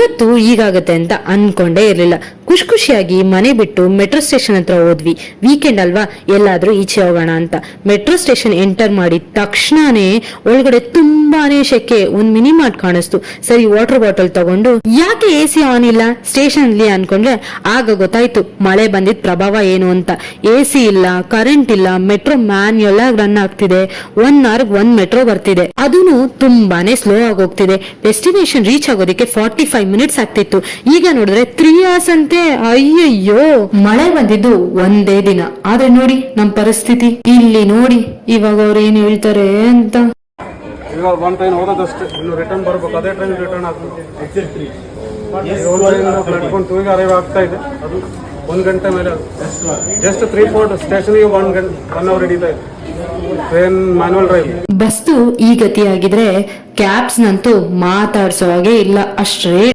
ಇವತ್ತು ಹೀಗಾಗತ್ತೆ ಅಂತ ಅನ್ಕೊಂಡೇ ಇರ್ಲಿಲ್ಲ. ಖುಷಿಯಾಗಿ ಮನೆ ಬಿಟ್ಟು ಮೆಟ್ರೋ ಸ್ಟೇಷನ್ ಹತ್ರ ಹೋದ್ವಿ. ವೀಕೆಂಡ್ ಅಲ್ವಾ, ಎಲ್ಲಾದ್ರೂ ಈಚೆ ಹೋಗೋಣ ಅಂತ ಮೆಟ್ರೋ ಸ್ಟೇಷನ್ ಎಂಟರ್ ಮಾಡಿದ ತಕ್ಷಣನೇ ಒಳಗಡೆ ತುಂಬಾನೇ ಶೆಕೆ. ಒಂದ್ ಮಿನಿ ಮಾರ್ಟ್ ಕಾಣಿಸ್ತು. ಸರಿ ವಾಟರ್ ಬಾಟಲ್ ತಗೊಂಡು ಯಾಕೆ AC ಆನ್ ಇಲ್ಲ ಸ್ಟೇಷನ್ ಅಲ್ಲಿ ಅನ್ಕೊಂಡ್ರೆ ಆಗ ಗೊತ್ತಾಯ್ತು ಮಳೆ ಬಂದಿದ್ ಪ್ರಭಾವ ಏನು ಅಂತ. AC ಇಲ್ಲ, ಕರೆಂಟ್ ಇಲ್ಲ, ಮೆಟ್ರೋ ಮ್ಯಾನ್ಯುಯಲ್ ಆಗಿ ರನ್ ಆಗ್ತಿದೆ. 1 hour 1 ಮೆಟ್ರೋ ಬರ್ತಿದೆ, ಅದೂನು ತುಂಬಾನೇ ಸ್ಲೋ ಆಗಿ ಹೋಗ್ತಿದೆ. ಡೆಸ್ಟಿನೇಷನ್ ರೀಚ್ ಆಗೋದಕ್ಕೆ 45 minutes ಆಗ್ತಿತ್ತು. ಈಗ ನೋಡಿದ್ರೆ 3 hours ಅಂತೆ. ಅಯ್ಯಯ್ಯೋ, ಮಳೆ ಬಂದಿದ್ದು ಒಂದೇ ದಿನ, ಆದ್ರೆ ನೋಡಿ ನಮ್ ಪರಿಸ್ಥಿತಿ. ಇಲ್ಲಿ ನೋಡಿ ಇವಾಗ ಅವ್ರು ಏನ್ ಹೇಳ್ತಾರೆ ಅಂತ. ಇವಾಗ ಒಂದು ಟ್ರೈನ್ ಹೋಗೋದಷ್ಟೇ, ಇನ್ನು ರಿಟರ್ನ್ ಬರ್ಬೇಕು. ಅದೇ ಟ್ರೈನ್ ರಿಟರ್ನ್ ಆಗ್ತದೆ. ಪ್ಲಾಟ್ಫಾರ್ಮ್ 2 ಗೆ ಅರೈವ್ ಆಗ್ತಾ ಇದೆ. ಅದು 1 ಗಂಟೆ ಮೇಲೆ, ಜಸ್ಟ್ 3-4 ಸ್ಟೇಷನ್ಗೆ 1 hour ಹಿಡಿತಾ ಇದೆ. Train manual drive. ಬಸ್ತು ಈ ಗತಿಯಾಗಿದ್ರೆ ಕ್ಯಾಬ್ಸ್ ನಂತೂ ಮಾತಾಡ್ಸೋ ಹಾಗೆ ಇಲ್ಲ. ಅಷ್ಟೇ